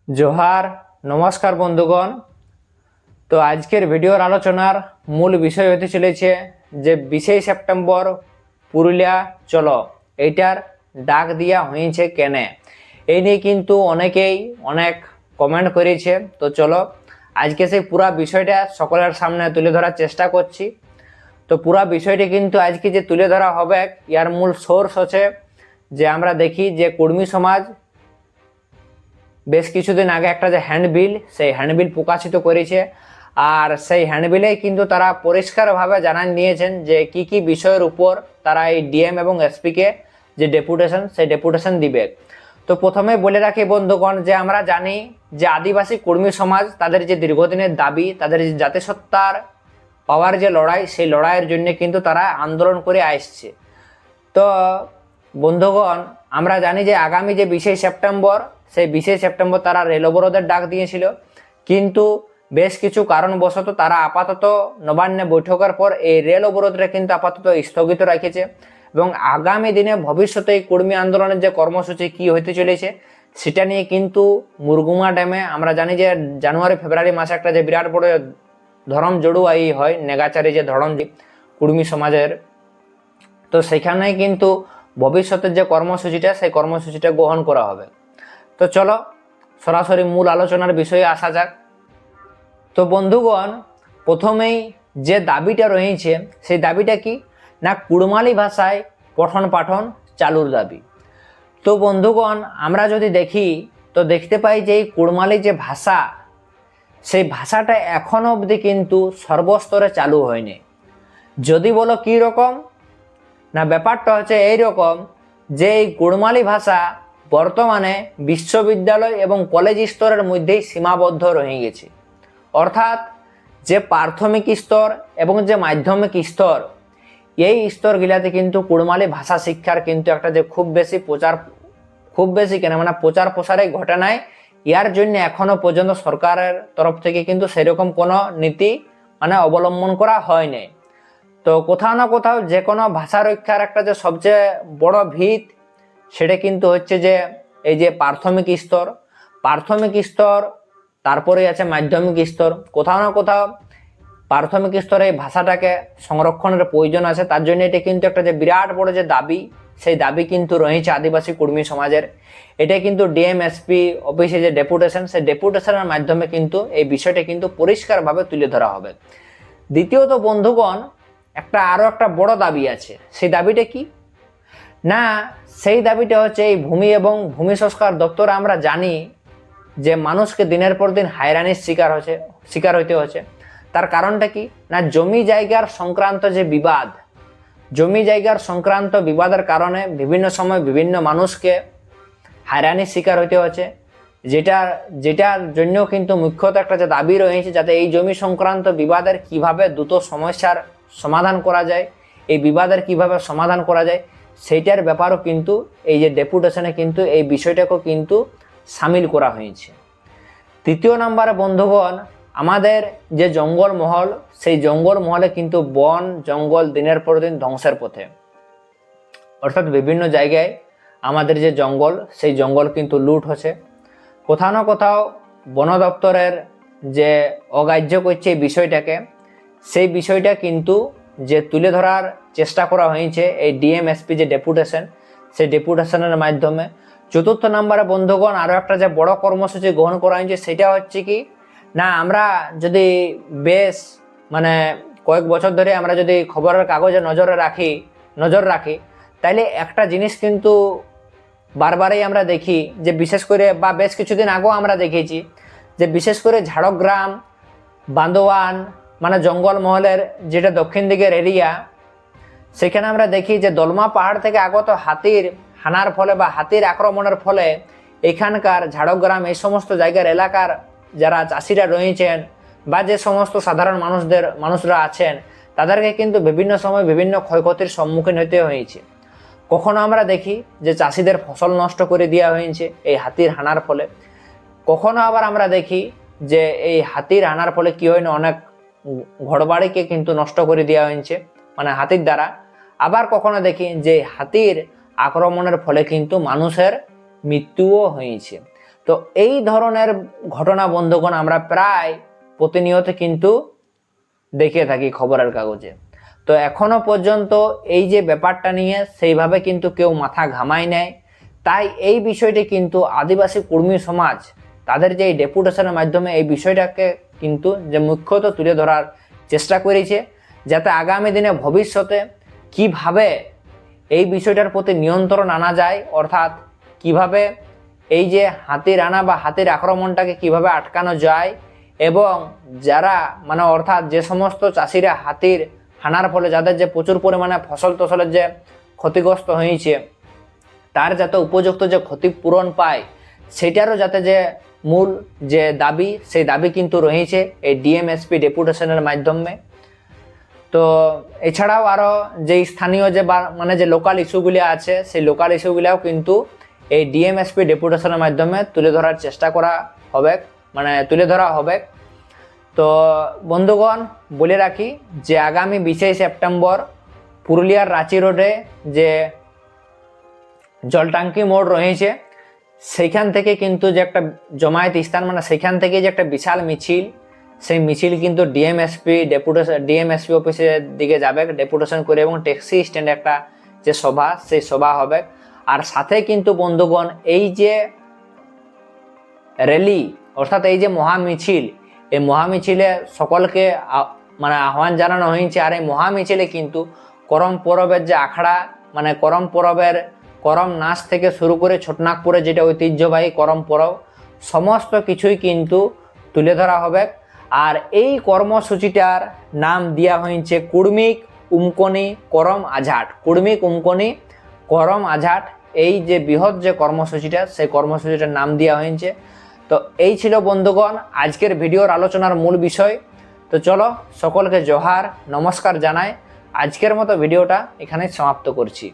जोहार नमस्कार बंधुगण। तो आजकेर भिडियोर आलोचनार मूल विषय होते चलेছে যে 20 সেপ্টেম্বর পুরুলিয়া চলো এইটার ডাক দিয়া হয়েছে কেন, এই নিয়ে কিন্তু অনেকেই অনেক কমেন্ট করেছে। তো চলো আজকে সেই পুরা বিষয়টা সকলের সামনে তুলে ধরার চেষ্টা করছি। তো পুরা বিষয়টি কিন্তু আজকে যে তুলে ধরা হবে ইয়ার মূল সোর্স হচ্ছে যে আমরা দেখি যে কুর্মী সমাজ বেশ কিছুদিন আগে একটা যে হ্যান্ডবিল, সেই হ্যান্ডবিল প্রকাশিত করেছে। আর সেই হ্যান্ডবিলে কিন্তু তারা পরিষ্কারভাবে জানান দিয়েছেন যে কি কি বিষয়ের উপর তারা এই ডিএম এবং এসপিকে যে ডেপুটেশন, সেই ডেপুটেশন দিবে। তো প্রথমে বলে রাখি বন্ধুগণ যে আমরা জানি যে আদিবাসী কর্মী সমাজ তাদের যে দীর্ঘদিনের দাবি, তাদের যে জাতিসত্তার পাওয়ার যে লড়াই, সেই লড়াইয়ের জন্য কিন্তু তারা আন্দোলন করে আসছে। তো বন্ধুগণ আমরা জানি যে আগামী যে 20 সেপ্টেম্বর, সেই 20 সেপ্টেম্বর তারা রেল অবরোধের ডাক দিয়েছিল, কিন্তু বেশ কিছু কারণবশত তারা আপাতত নবান্নে বৈঠকের পর এই রেল অবরোধটা কিন্তু আপাতত স্থগিত রেখেছে। এবং আগামী দিনে ভবিষ্যতে এই কর্মী আন্দোলনের যে কর্মসূচি কি হতে চলেছে সেটা নিয়ে কিন্তু মুরগুমা ড্যামে আমরা জানি যে জানুয়ারি ফেব্রুয়ারি মাসে একটা যে বিরাট বড় ধরম জড়ুয়াই হয় নেগাচারি যে ধরম কর্মী সমাজের, তো সেখানে কিন্তু ভবিষ্যতের যে কর্মসূচিটা সেই কর্মসূচিটা গ্রহণ করা হবে। তো চলো সরাসরি মূল আলোচনার বিষয়ে আসা যাক। তো বন্ধুগণ প্রথমেই যে দাবিটা রয়েছে সেই দাবিটা কি না, কুড়মালি ভাষায় পঠন পাঠন চালুর দাবি। তো বন্ধুগণ আমরা যদি দেখি তো দেখতে পাই যে এই কুড়মালি যে ভাষা, সেই ভাষাটা এখনো অবধি কিন্তু সর্বস্তরে চালু হয়নি। যদি বলো কি রকম না, ব্যাপারটা হচ্ছে এইরকম যে এই কুড়মালি ভাষা বর্তমানে বিশ্ববিদ্যালয় এবং কলেজ স্তরের মধ্যেই সীমাবদ্ধ রয়ে গেছে। অর্থাৎ যে প্রাথমিক স্তর এবং যে মাধ্যমিক স্তর, এই স্তরগুলাতে কিন্তু কুড়মালি ভাষা শিক্ষার কিন্তু একটা যে খুব বেশি কেন মানে প্রচার প্রসারে ঘটে নাই। ইয়ার জন্য এখনো পর্যন্ত সরকারের তরফ থেকে কিন্তু সেরকম কোনো নীতি অবলম্বন করা হয়নি। তো কোথাও না কোথাও যে কোনো ভাষা রক্ষার একটা যে সবচেয়ে বড় ভিত, সেটা কিন্তু হচ্ছে যে এই যে প্রাথমিক স্তর, তারপরে আছে মাধ্যমিক স্তর। কোথাও না কোথাও প্রাথমিক স্তরে এই ভাষাটাকে সংরক্ষণের প্রয়োজন আছে। তার জন্য এটা কিন্তু একটা যে বিরাট বড় যে দাবি, সেই দাবি কিন্তু রয়েছে আদিবাসী কর্মী সমাজের। এটা কিন্তু ডিএমএসপি অফিসে যে ডেপুটেশন, সেই ডেপুটেশনের মাধ্যমে কিন্তু এই বিষয়টা কিন্তু পরিষ্কারভাবে তুলে ধরা হবে। দ্বিতীয়ত বন্ধুগণ আরো একটা বড় দাবি আছে। সেই দাবিটা কি না, সেই দাবিটা হচ্ছে এই ভূমি এবং ভূমি সংস্কার দপ্তর। আমরা জানি যে মানুষকে দিনের পর দিন হয়রানির শিকার হইতে হচ্ছে। তার কারণটা কি না, জমি জায়গার সংক্রান্ত যে বিবাদ, জমি জায়গার সংক্রান্ত বিবাদের কারণে বিভিন্ন সময় বিভিন্ন মানুষকে হয়রানির শিকার হইতে হচ্ছে। যেটার জন্য কিন্তু মুখ্যত একটা যে দাবি রয়েছে যাতে এই জমি সংক্রান্ত বিবাদের কিভাবে দ্রুত সমস্যার সমাধান করা যায়, এই বিবাদের কিভাবে সমাধান করা যায়, সেইটার ব্যাপারও কিন্তু এই যে ডেপুটেশনে কিন্তু এই বিষয়টাকেও কিন্তু সামিল করা হয়েছে। তৃতীয় নম্বরে বন্ধুগণ আমাদের যে জঙ্গলমহল, সেই জঙ্গলমহলে কিন্তু বন জঙ্গল দিনের পর দিন ধ্বংসের পথে। অর্থাৎ বিভিন্ন জায়গায় আমাদের যে জঙ্গল, সেই জঙ্গল কিন্তু লুট হচ্ছে। কোথাও না কোথাও বন দপ্তরের যে অগ্রাহ্য করছে এই বিষয়টাকে, সেই বিষয়টা কিন্তু যে তুলে ধরার চেষ্টা করা হয়েছে এই ডিএমএসপি যে ডেপুটেশন, সেই ডেপুটেশনের মাধ্যমে। চতুর্থ নম্বরে বন্ধুগণ আরও একটা যে বড় কর্মসূচি গ্রহণ করা হয়েছে সেটা হচ্ছে কি না, আমরা যদি বেশ কয়েক বছর ধরে আমরা যদি খবরের কাগজে নজর রাখি তাইলে একটা জিনিস কিন্তু বারবারই আমরা দেখি যে বিশেষ করে বা বেশ কিছুদিন আগেও আমরা দেখেছি যে বিশেষ করে ঝাড়গ্রাম, বান্দোয়ান জঙ্গলমহলের যেটা দক্ষিণ দিকের এরিয়া, সেখানে আমরা দেখি যে দলমা পাহাড় থেকে আগত হাতির হানার ফলে বা হাতির আক্রমণের ফলে এখানকার ঝাড়গ্রাম এই সমস্ত জায়গার এলাকার যারা চাষিরা রয়েছেন বা যে সমস্ত সাধারণ মানুষরা আছেন, তাদেরকে কিন্তু বিভিন্ন সময় বিভিন্ন ক্ষয়ক্ষতির সম্মুখীন হতে হয়েছে। কখনো আমরা দেখি যে চাষিদের ফসল নষ্ট করে দেওয়া হয়েছে এই হাতির হানার ফলে, কখনো আবার আমরা দেখি যে এই হাতির হানার ফলে কি হয় না, অনেক ঘরবাড়িকে কিন্তু নষ্ট করে দেওয়া হয়েছে হাতির দ্বারা। আবার কখনো দেখি যে হাতির আক্রমণের ফলে কিন্তু মানুষের মৃত্যুও হয়েছে। তো এই ধরনের ঘটনা বন্ধুগণ আমরা প্রায় প্রতিনিয়ত কিন্তু দেখে থাকি খবরের কাগজে। তো এখনো পর্যন্ত এই যে ব্যাপারটা নিয়ে সেইভাবে কিন্তু কেউ মাথা ঘামায় নেয়। তাই এই বিষয়টি কিন্তু আদিবাসী কর্মী সমাজ তাদের যে ডেপুটেশনের মাধ্যমে এই বিষয়টাকে কিন্তু যে মুখ্যত তুলে ধরার চেষ্টা করেছে, যাতে আগামী দিনে ভবিষ্যতে কিভাবে এই বিষয়টার প্রতি নিয়ন্ত্রণ আনা যায়, অর্থাৎ কিভাবে এই যে হাতির আনা বা হাতির আক্রমণটাকে কিভাবে আটকানো যায়, এবং যারা অর্থাৎ যে সমস্ত চাষিরা হাতির হানার ফলে যাদের যে প্রচুর পরিমাণে ফসল টসলের যে ক্ষতিগ্রস্ত হয়েছে তার যাতে উপযুক্ত যে ক্ষতিপূরণ পায়, সেটারও যাতে যে মূল যে দাবি সেই দাবি কিন্তু রয়েছে এই ডিএমএসপি ডেপুটেশনের মাধ্যমে। তো এছাড়াও আরও যে স্থানীয় যে যে লোকাল ইস্যুগুলি আছে সেই লোকাল ইস্যুগুলিও কিন্তু এই ডিএমএসপি ডেপুটেশনের মাধ্যমে তুলে ধরার চেষ্টা করা হবে, তুলে ধরা হবে। তো বন্ধুগণ বলে রাখি যে আগামী 20 সেপ্টেম্বর পুরুলিয়ার রাঁচি রোডে যে জলটাঙ্কি মোড় রয়েছে সেইখান থেকে কিন্তু যে একটা জমায়েত স্থান সেইখান থেকে যে একটা বিশাল মিছিল, সেই মিছিল কিন্তু ডিএমএসপি অফিসের দিকে যাবে ডেপুটেশন করে, এবং ট্যাক্সি স্ট্যান্ডে একটা যে সভা সেই সভা হবে। আর সাথে কিন্তু বন্ধুগণ এই যে র্যালি অর্থাৎ এই যে মহামিছিল, এই মহামিছিলে সকলকে আহ্বান জানানো হয়েছে। আর এই মহামিছিলে কিন্তু করম পরবের যে আখড়া করম পরবের করম নাচ থেকে শুরু করে ছোটনাগপুরে যেটা ঐতিহ্যবাহী করম পরব সমস্ত কিছুই কিন্তু তুলে ধরা হবে। আর এই কর্মসূচিটার নাম দেওয়া হয়েছে কুর্মিক উমকনি করম আঝাট। কুর্মিক উমকনি করম আঝাট এই যে বৃহৎ যে কর্মসূচিটা সেই কর্মসূচিটার নাম দেওয়া হয়েছে। তো এই ছিল বন্ধুগণ আজকের ভিডিওর আলোচনার মূল বিষয়। তো চলো সকলকে জোহার নমস্কার জানাই, আজকের মতো ভিডিওটা এখানে সমাপ্ত করছি।